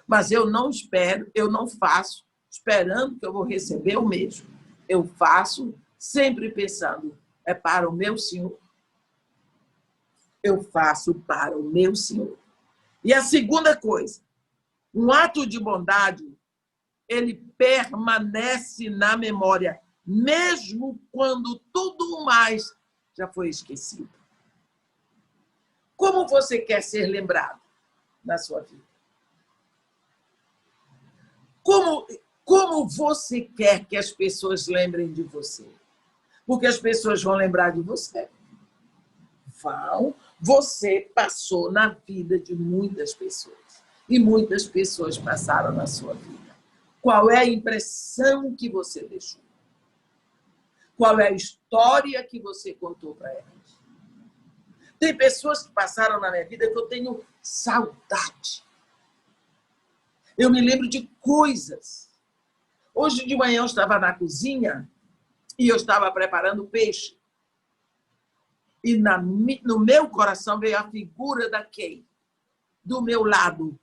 Mas eu não espero, eu não faço esperando que eu vou receber o mesmo. Eu faço sempre pensando, é para o meu Senhor. Eu faço para o meu Senhor. E a segunda coisa, um ato de bondade, ele permanece na memória, mesmo quando tudo mais já foi esquecido. Como você quer ser lembrado na sua vida? Como você quer que as pessoas lembrem de você? Porque as pessoas vão lembrar de você. Você passou na vida de muitas pessoas. E muitas pessoas passaram na sua vida. Qual é a impressão que você deixou? Qual é a história que você contou para elas? Tem pessoas que passaram na minha vida que eu tenho saudade. Eu me lembro de coisas. Hoje de manhã eu estava na cozinha e eu estava preparando peixe. E no meu coração veio a figura da Kay, do meu lado,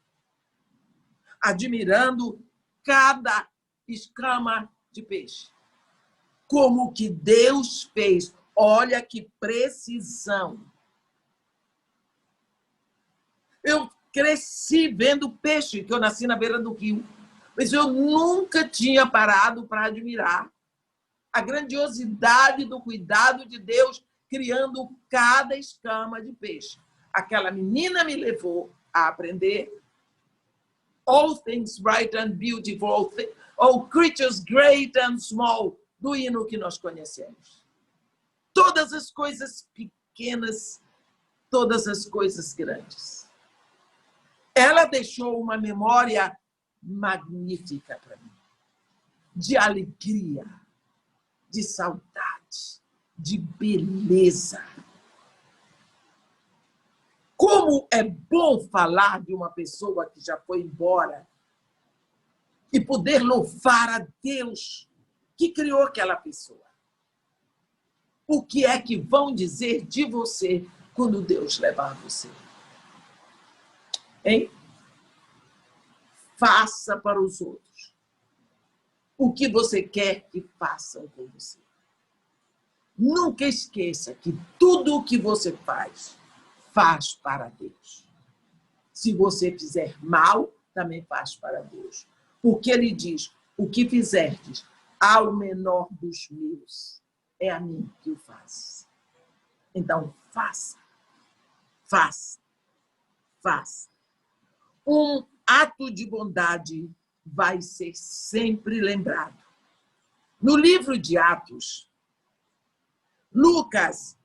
admirando cada escama de peixe. Como que Deus fez. Olha que precisão. Eu cresci vendo peixe, que eu nasci na beira do rio. Mas eu nunca tinha parado para admirar a grandiosidade do cuidado de Deus, criando cada escama de peixe. Aquela menina me levou a aprender all things bright and beautiful, all creatures great and small, do hino que nós conhecemos. Todas as coisas pequenas, todas as coisas grandes. Ela deixou uma memória magnífica para mim, de alegria, de saudade, de beleza. Como é bom falar de uma pessoa que já foi embora e poder louvar a Deus que criou aquela pessoa. O que é que vão dizer de você quando Deus levar você? Hein? Faça para os outros o que você quer que façam com você. Nunca esqueça que tudo o que você faz para Deus. Se você fizer mal, também faz para Deus. Porque ele diz, o que fizerdes ao menor dos meus, é a mim que o faz. Então, faça. Faça. Faça. Um ato de bondade vai ser sempre lembrado. No livro de Atos, Lucas,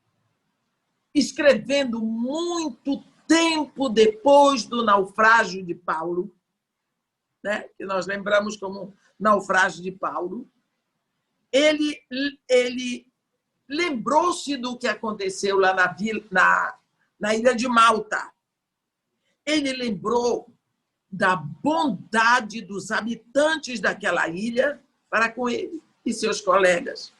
escrevendo muito tempo depois do naufrágio de Paulo, né, que nós lembramos como naufrágio de Paulo, ele lembrou-se do que aconteceu lá na ilha de Malta. Ele lembrou da bondade dos habitantes daquela ilha para com ele e seus colegas.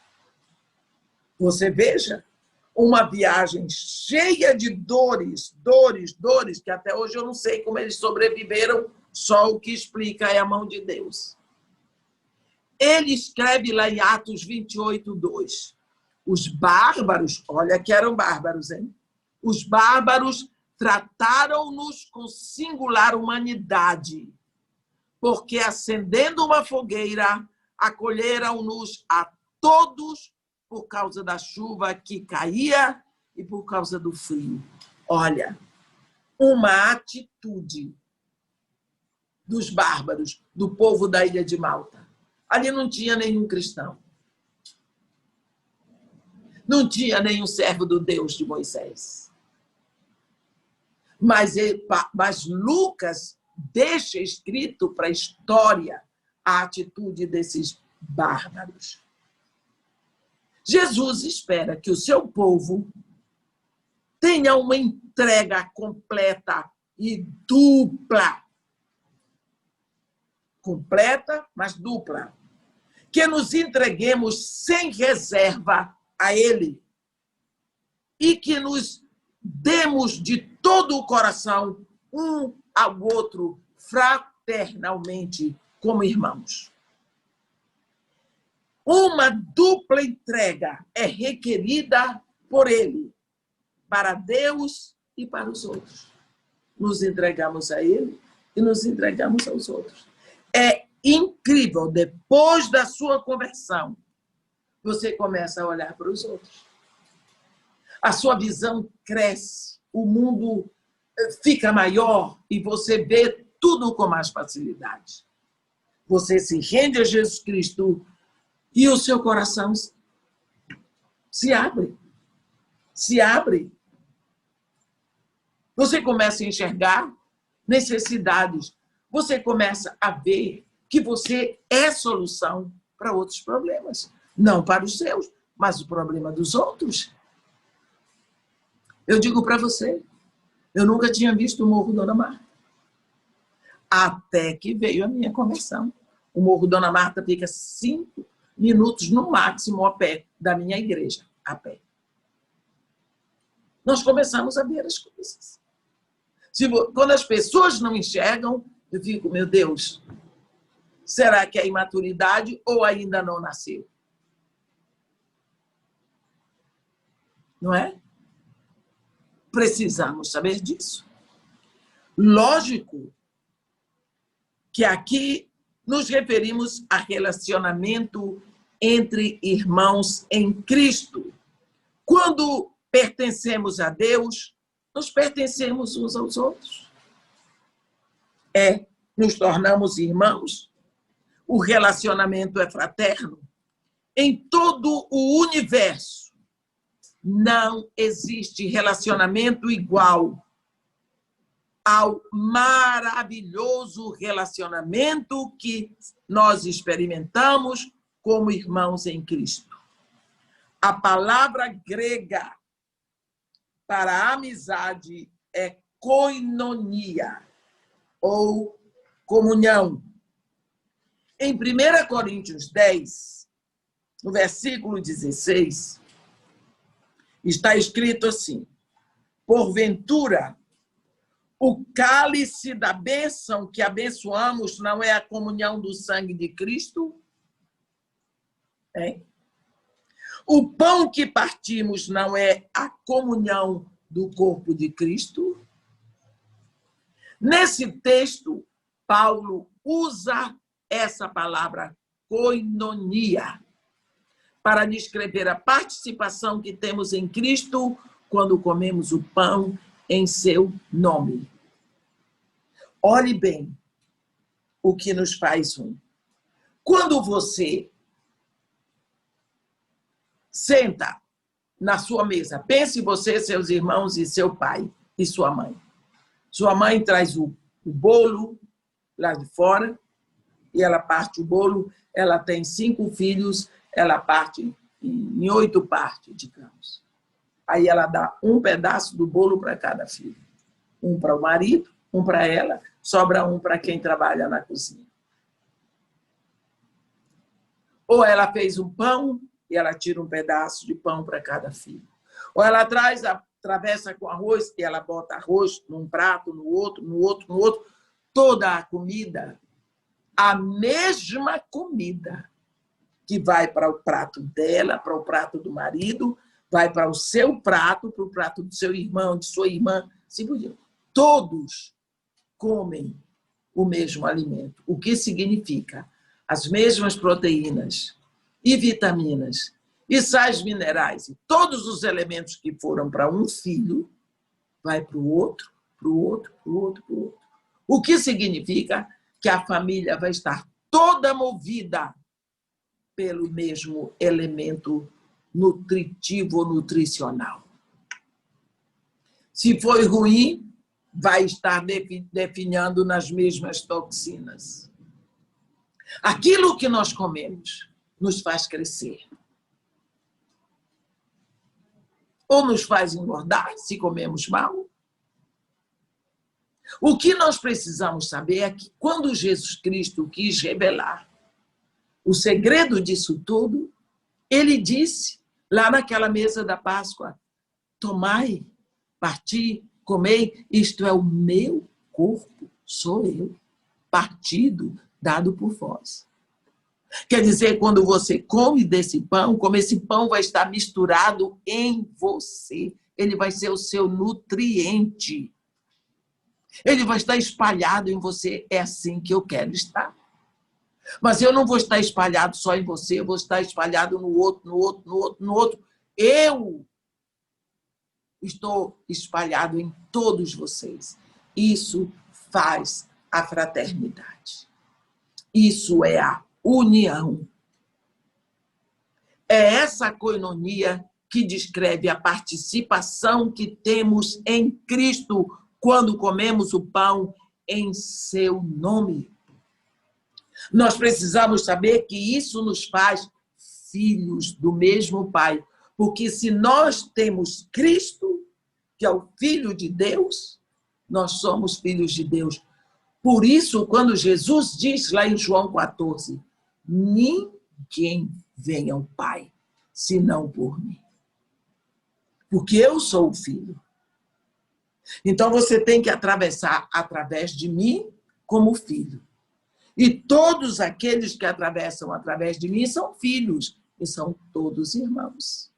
Você veja, uma viagem cheia de dores, que até hoje eu não sei como eles sobreviveram, só o que explica é a mão de Deus. Ele escreve lá em Atos 28:2. Os bárbaros, olha que eram bárbaros, hein? Os bárbaros trataram-nos com singular humanidade, porque, acendendo uma fogueira, acolheram-nos a todos por causa da chuva que caía e por causa do frio. Olha, uma atitude dos bárbaros, do povo da ilha de Malta. Ali não tinha nenhum cristão. Não tinha nenhum servo do Deus de Moisés. Mas Lucas deixa escrito para a história a atitude desses bárbaros. Jesus espera que o seu povo tenha uma entrega completa e dupla. Completa, mas dupla. Que nos entreguemos sem reserva a Ele e que nos demos de todo o coração um ao outro fraternalmente como irmãos. Uma dupla entrega é requerida por Ele, para Deus e para os outros. Nos entregamos a Ele e nos entregamos aos outros. É incrível, depois da sua conversão, você começa a olhar para os outros. A sua visão cresce, o mundo fica maior e você vê tudo com mais facilidade. Você se rende a Jesus Cristo e o seu coração se abre. Se abre. Você começa a enxergar necessidades. Você começa a ver que você é solução para outros problemas. Não para os seus, mas o problema dos outros. Eu digo para você, eu nunca tinha visto o Morro Dona Marta. Até que veio a minha conversão. O Morro Dona Marta fica 5 minutos no máximo a pé da minha igreja, a pé. Nós começamos a ver as coisas. Quando as pessoas não enxergam, eu fico, meu Deus, será que é imaturidade ou ainda não nasceu? Não é? Precisamos saber disso. Lógico que aqui nos referimos a relacionamento entre irmãos em Cristo. Quando pertencemos a Deus, nos pertencemos uns aos outros. Nos tornamos irmãos. O relacionamento é fraterno. Em todo o universo, não existe relacionamento igual ao maravilhoso relacionamento que nós experimentamos como irmãos em Cristo. A palavra grega para amizade é koinonia, ou comunhão. Em 1 Coríntios 10, no versículo 16, está escrito assim: porventura, o cálice da bênção que abençoamos não é a comunhão do sangue de Cristo? O pão que partimos não é a comunhão do corpo de Cristo? Nesse texto, Paulo usa essa palavra koinonia para descrever a participação que temos em Cristo quando comemos o pão em seu nome. Olhe bem o que nos faz um. Quando você senta na sua mesa, pense você, seus irmãos e seu pai e sua mãe. Sua mãe traz o bolo lá de fora e ela parte o bolo. Ela tem 5 filhos, ela parte em 8 partes, digamos. Aí ela dá um pedaço do bolo para cada filho. Um para o marido, um para ela, sobra um para quem trabalha na cozinha. Ou ela fez um pão e ela tira um pedaço de pão para cada filho. Ou ela traz a travessa com arroz e ela bota arroz num prato, no outro, no outro, no outro. Toda a comida, a mesma comida que vai para o prato dela, para o prato do marido, vai para o seu prato, para o prato do seu irmão, de sua irmã. Todos comem o mesmo alimento. O que significa? As mesmas proteínas e vitaminas e sais minerais, e todos os elementos que foram para um filho, vai para o outro, para o outro, para o outro, para o outro. O que significa que a família vai estar toda movida pelo mesmo elemento nutritivo, nutricional. Se foi ruim, vai estar definhando nas mesmas toxinas. Aquilo que nós comemos nos faz crescer. Ou nos faz engordar, se comemos mal. O que nós precisamos saber é que quando Jesus Cristo quis revelar o segredo disso tudo, ele disse, lá naquela mesa da Páscoa, tomai, parti, comei, isto é o meu corpo, sou eu, partido, dado por vós. Quer dizer, quando você come desse pão, como esse pão vai estar misturado em você, ele vai ser o seu nutriente. Ele vai estar espalhado em você, é assim que eu quero estar. Mas eu não vou estar espalhado só em você, eu vou estar espalhado no outro, no outro, no outro, no outro. Eu estou espalhado em todos vocês. Isso faz a fraternidade. Isso é a união. É essa koinonia que descreve a participação que temos em Cristo quando comemos o pão em seu nome. Nós precisamos saber que isso nos faz filhos do mesmo Pai, porque se nós temos Cristo, que é o Filho de Deus, nós somos filhos de Deus. Por isso, quando Jesus diz lá em João 14, ninguém vem ao Pai, senão por mim. Porque eu sou o Filho. Então, você tem que atravessar através de mim como filho. E todos aqueles que atravessam através de mim são filhos, e são todos irmãos.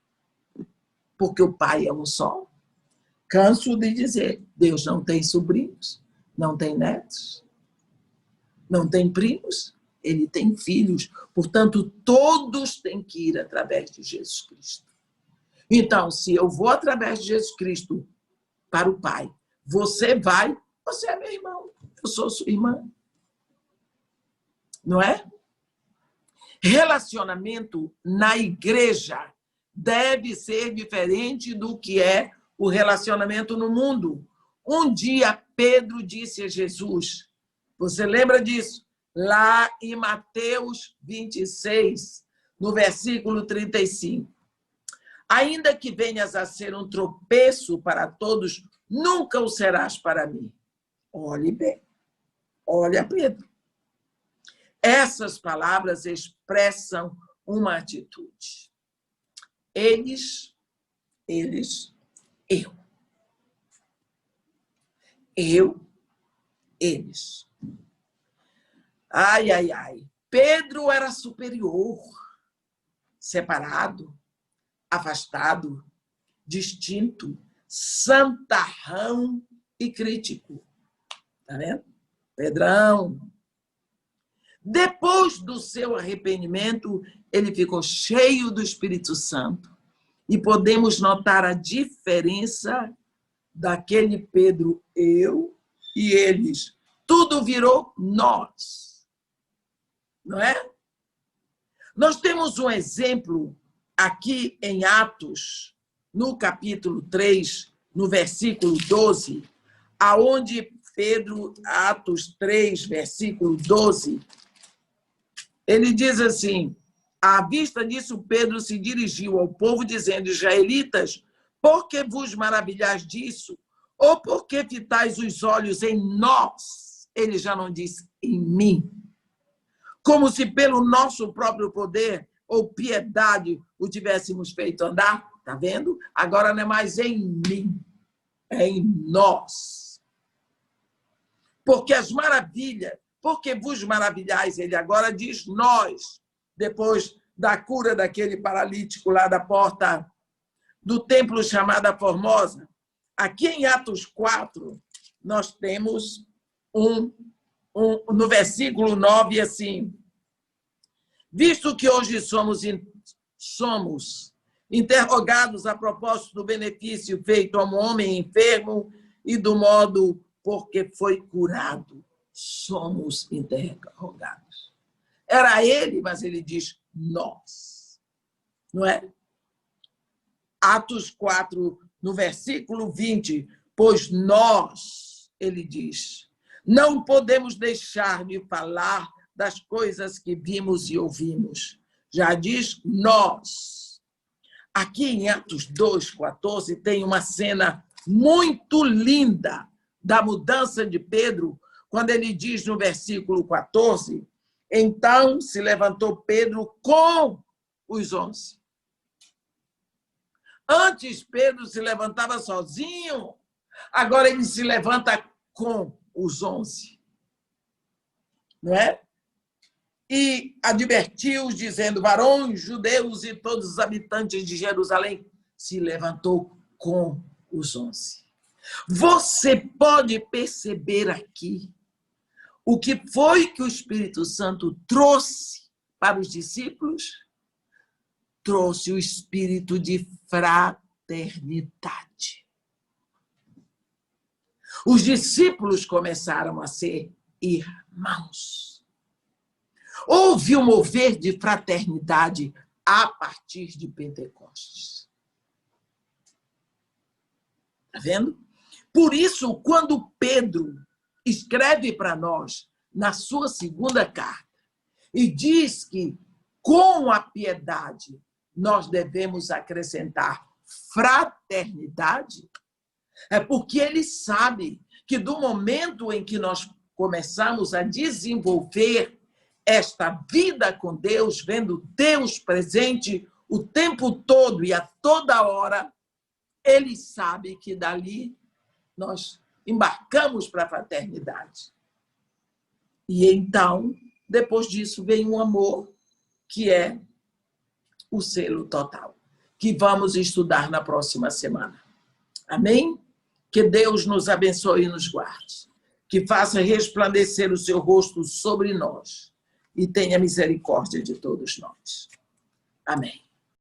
Porque o Pai é um só. Canso de dizer, Deus não tem sobrinhos, não tem netos, não tem primos, ele tem filhos, portanto, todos têm que ir através de Jesus Cristo. Então, se eu vou através de Jesus Cristo para o Pai, você vai, você é meu irmão, eu sou sua irmã. Não é? Relacionamento na igreja deve ser diferente do que é o relacionamento no mundo. Um dia, Pedro disse a Jesus, você lembra disso? Lá em Mateus 26, no versículo 35. Ainda que venhas a ser um tropeço para todos, nunca o serás para mim. Olhe bem, olha Pedro. Essas palavras expressam uma atitude. Eles, eu. Eu, eles. Ai, ai, ai. Pedro era superior, separado, afastado, distinto, santarrão e crítico. Tá vendo? Pedrão. Depois do seu arrependimento, ele ficou cheio do Espírito Santo. E podemos notar a diferença daquele Pedro, eu e eles. Tudo virou nós. Não é? Nós temos um exemplo aqui em Atos, no capítulo 3, no versículo 12, aonde Pedro, Atos 3, versículo 12, ele diz assim, à vista disso, Pedro se dirigiu ao povo dizendo, israelitas, por que vos maravilhais disso? Ou por que fitais os olhos em nós? Ele já não diz em mim. Como se pelo nosso próprio poder ou piedade o tivéssemos feito andar. Está vendo? Agora não é mais em mim, é em nós. Porque as maravilhas, porque vos maravilhais, ele agora diz nós, depois da cura daquele paralítico lá da porta do templo chamada Formosa. Aqui em Atos 4, nós temos no versículo 9, assim, visto que hoje somos interrogados a propósito do benefício feito a um homem enfermo e do modo porque foi curado, somos interrogados. Era ele, mas ele diz nós, não é? Atos 4, no versículo 20, pois nós, ele diz, não podemos deixar de falar das coisas que vimos e ouvimos. Já diz nós. Aqui em Atos 2:14 tem uma cena muito linda da mudança de Pedro, quando ele diz no versículo 14, então se levantou Pedro com os 11. Antes Pedro se levantava sozinho, agora ele se levanta com os 11. Não é? E advertiu-os, dizendo, varões, judeus e todos os habitantes de Jerusalém, se levantou com os 11. Você pode perceber aqui o que foi que o Espírito Santo trouxe para os discípulos? Trouxe o espírito de fraternidade. Os discípulos começaram a ser irmãos. Houve um mover de fraternidade a partir de Pentecostes. Está vendo? Por isso, quando Pedro escreve para nós, na sua segunda carta, e diz que com a piedade nós devemos acrescentar fraternidade, é porque ele sabe que do momento em que nós começamos a desenvolver esta vida com Deus, vendo Deus presente o tempo todo e a toda hora, ele sabe que dali nós embarcamos para a fraternidade. E então, depois disso, vem um amor que é o selo total, que vamos estudar na próxima semana. Amém? Que Deus nos abençoe e nos guarde, que faça resplandecer o seu rosto sobre nós, e tenha misericórdia de todos nós. Amém.